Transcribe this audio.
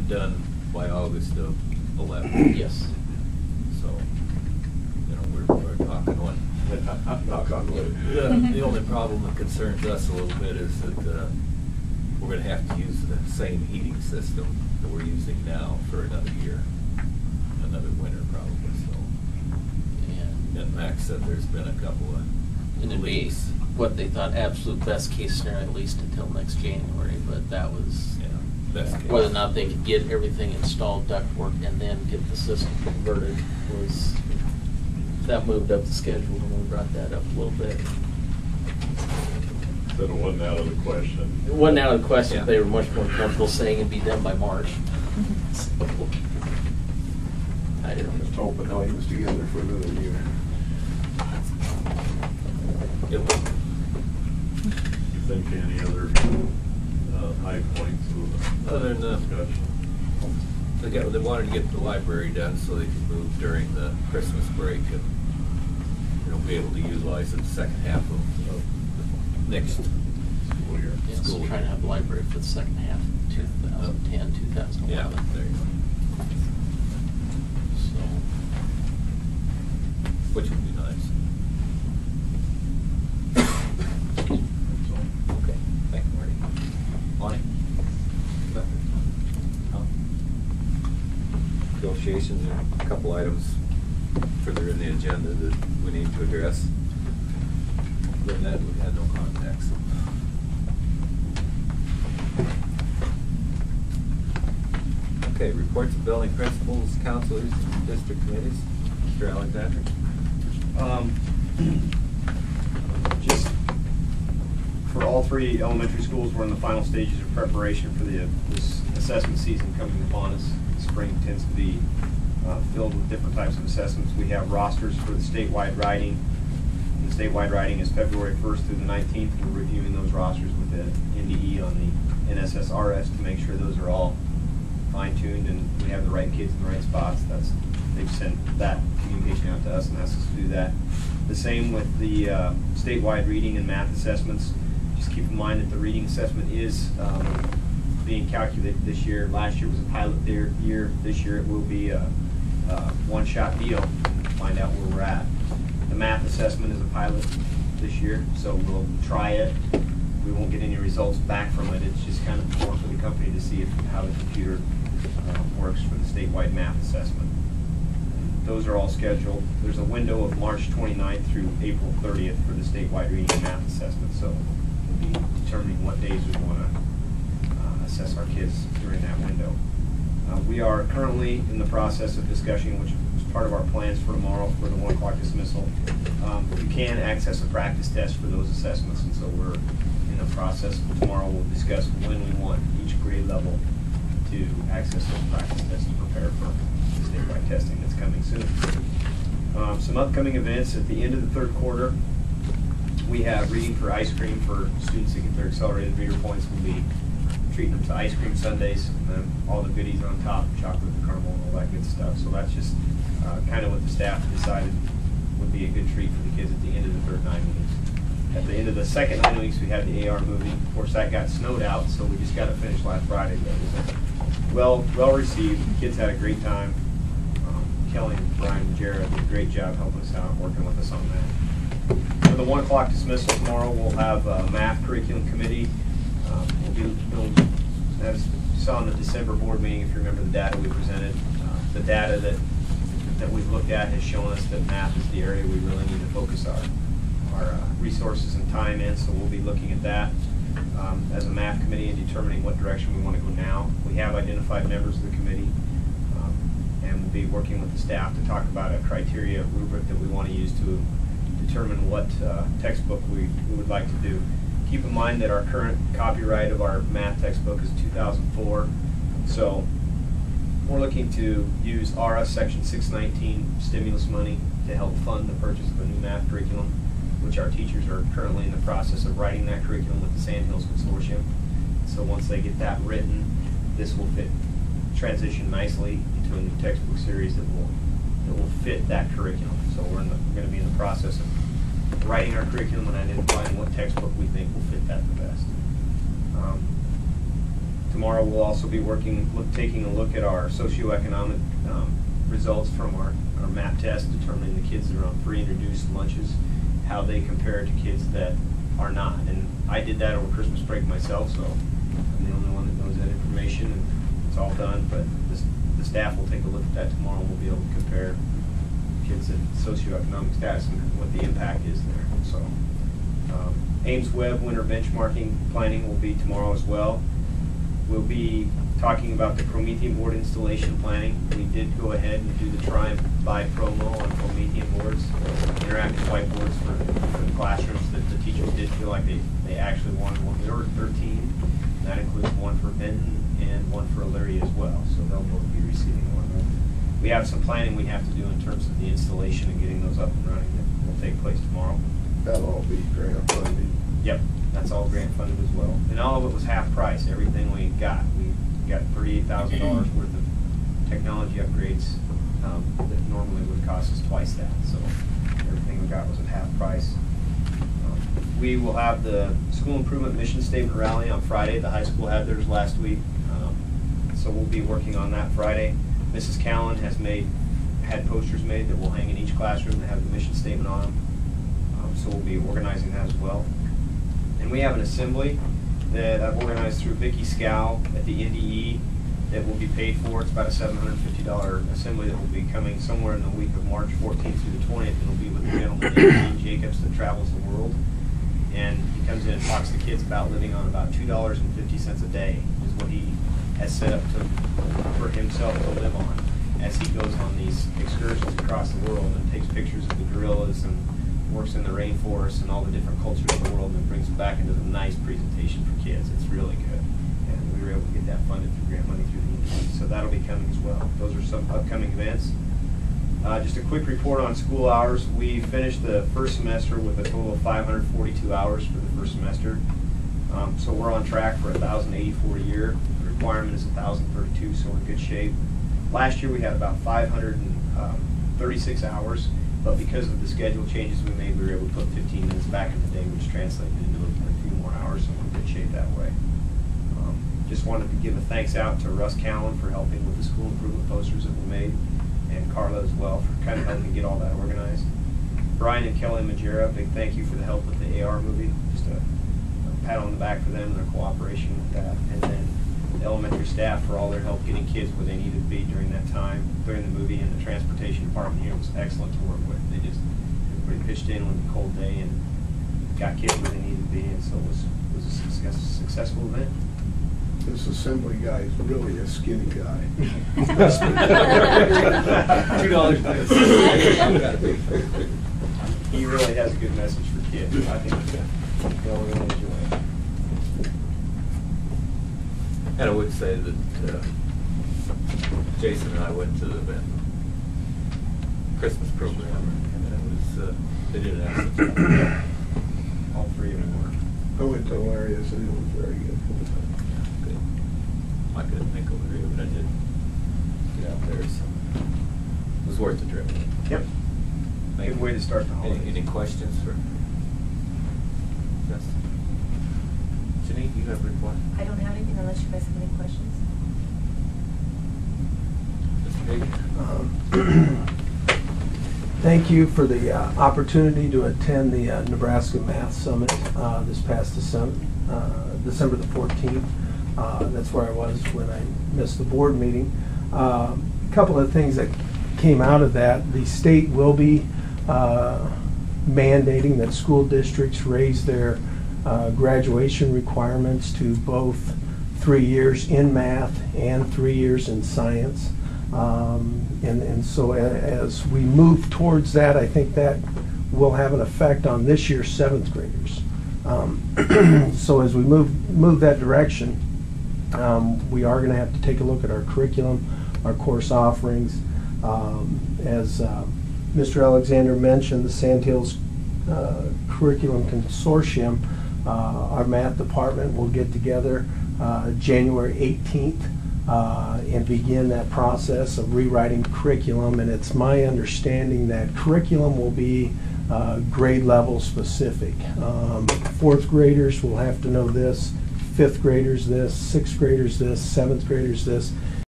done by August of 11. Yes. So, you know, we're talking one. Knock on wood. The only problem that concerns us a little bit is that we're going to have to use the same heating system that we're using now for another year, another winter probably. So, and Max said there's been a couple of And it'd be leaks. what they thought absolute best case scenario, at least until next January, but that was Yeah, best case. whether or not they could get everything installed, ductwork, and then get the system converted was, that moved up the schedule when we brought that up a little bit. Then it wasn't out of the question. It wasn't out of the question, Yeah. they were much more comfortable saying it'd be done by March. So, I didn't Just know. hoping all he was together for another year. It was- You think any other high points of the Other than the- discussion? They wanted to get the library done so they could move during the Christmas break and, you know, be able to utilize it the second half of the next school year. Yeah, so trying to have the library for the second half, 2010, 2011. Yeah, there you go. So, Which would be nice. So, Okay, thank you, Marty. Lonnie? Tom? Negotiations, there are a couple items further in the agenda that we need to address. Other than that, we had no contacts. Okay, reports of building principals, counselors, and district committees. Mr. Alexander? Just for all three elementary schools, we're in the final stages of preparation for this assessment season coming upon us. Spring tends to be filled with different types of assessments. We have rosters for the statewide writing. The statewide writing is February 1st through the 19th. We're reviewing those rosters with the NDE on the NSSRS to make sure those are all fine-tuned and we have the right kids in the right spots. They've sent that communication out to us and asked us to do that. The same with the statewide reading and math assessments. Just keep in mind that the reading assessment is being calculated this year. Last year was a pilot year. This year it will be a one-shot deal to find out where we're at. The math assessment is a pilot this year, so we'll try it. We won't get any results back from it. It's just kind of more for the company to see how the computer works for the statewide math assessment. Those are all scheduled. There's a window of March 29th through April 30th for the statewide reading and math assessment, so we'll be determining what days we want to assess our kids during that window. We are currently in the process of discussing, which is part of our plans for tomorrow for the 1 o'clock dismissal. You can access a practice test for those assessments, and so we're in the process. Tomorrow we'll discuss when we want each grade level to access those practice tests to prepare for the statewide testing that's coming soon. Some upcoming events at the end of the third quarter. We have reading for ice cream for students that get their accelerated reader points. We'll be treating them to ice cream sundaes and then all the goodies on top, chocolate and caramel and all that good stuff. So that's just kind of what the staff decided would be a good treat for the kids at the end of the third 9 weeks. At the end of the second 9 weeks, we had the AR movie. Of course, that got snowed out, so we just got it finished last Friday. But it was well received. The kids had a great time. Kelly, Brian, and Jared did a great job helping us out, working with us on that. For the 1 o'clock dismissal tomorrow, we'll have a math curriculum committee. As you saw in the December board meeting, if you remember the data we presented, the data that we've looked at has shown us that math is the area we really need to focus our resources and time in, so we'll be looking at that as a math committee and determining what direction we want to go now. We have identified members of the committee and we'll be working with the staff to talk about a criteria rubric that we want to use to determine what textbook we would like to do. Keep in mind that our current copyright of our math textbook is 2004, so we're looking to use ARA Section 619 stimulus money to help fund the purchase of a new math curriculum, which our teachers are currently in the process of writing that curriculum with the Sandhills Consortium. So once they get that written, this will transition nicely into a new textbook series that will fit that curriculum. So we're going to be in the process of writing our curriculum and identifying what textbook we think will fit that the best. Tomorrow we'll also be taking a look at our socioeconomic results from our MAP test, determining the kids that are on free and reduced lunches, how they compare to kids that are not. And I did that over Christmas break myself, so I'm the only one that knows that information, and it's all done. But the staff will take a look at that tomorrow, and we'll be able to compare kids at socioeconomic status and what the impact is there. So Ames Webb winter benchmarking planning will be tomorrow as well. We'll be talking about the Promethean board installation planning. We did go ahead and do the try and buy promo on Promethean boards, interactive whiteboards for the classrooms that the teachers did feel like they actually wanted one. There were 13, and that includes one for Benton and one for Elyria as well, so they'll both be receiving one. We have some planning we have to do in terms of the installation and getting those up and running that will take place tomorrow. That'll all be grant funded. Yep, that's all grant funded as well. And all of it was half price, everything we got. We got $38,000 worth of technology upgrades that normally would cost us twice that. So everything we got was at half price. We will have the school improvement mission statement rally on Friday. The high school had theirs last week. So we'll be working on that Friday. Mrs. Callan has had posters made that will hang in each classroom that have the mission statement on them. So we'll be organizing that as well. And we have an assembly that I've organized through Vicki Scow at the NDE that will be paid for. It's about a $750 assembly that will be coming somewhere in the week of March 14th through the 20th. It'll be with a gentleman named Dean Jacobs that travels the world. And he comes in and talks to kids about living on about $2.50 a day is what he has set up for himself to live on as he goes on these excursions across the world and takes pictures of the gorillas and works in the rainforest and all the different cultures of the world and then brings them back into a nice presentation for kids. It's really good. And we were able to get that funded through grant money through the NDE. So that'll be coming as well. Those are some upcoming events. Just a quick report on school hours. We finished the first semester with a total of 542 hours for the first semester. So we're on track for 1,084 a year. The requirement is 1,032, so we're in good shape. Last year we had about 536 hours, but because of the schedule changes we made, we were able to put 15 minutes back in the day, which translated into a few more hours, so we're in good shape that way. Just wanted to give a thanks out to Russ Callan for helping with the school improvement posters that we made, and Carla as well for kind of helping get all that organized. Brian and Kelly Majera, big thank you for the help with the AR movie. Just a pat on the back for them and their cooperation with that. And then the elementary staff for all their help getting kids where they needed to be during that time, during the movie. And the transportation department here was excellent to work with. Everybody pitched in on a cold day and got kids where they needed to be, and so it was a successful event. This assembly guy is really a skinny guy. $2 He really has a good message for kids. I think they'll really enjoy it. And I would say that Jason and I went to the event, Christmas program, and it was, they did an excellent job. All three of them were. I went to Hilarious and it was very good. Good. I couldn't think of it, but I did get out there, so it was worth the trip. Yep. Thank Good you. way to start the holidays. Any questions for Justin? Janine, you have a report? I don't have anything unless you guys have any questions. Mr. Hagan? Thank you for the opportunity to attend the Nebraska Math Summit this past December the 14th. That's where I was when I missed the board meeting. A couple of things that came out of that. The state will be mandating that school districts raise their graduation requirements to both 3 years in math and 3 years in science. And so as we move towards that, I think that will have an effect on this year's 7th graders. So as we move that direction, we are going to have to take a look at our curriculum, our course offerings. As Mr. Alexander mentioned, the Sand Hills Curriculum Consortium, our math department will get together January 18th and begin that process of rewriting curriculum. And it's my understanding that curriculum will be grade level specific. 4th graders will have to know this, fifth graders this, sixth graders this, seventh graders this.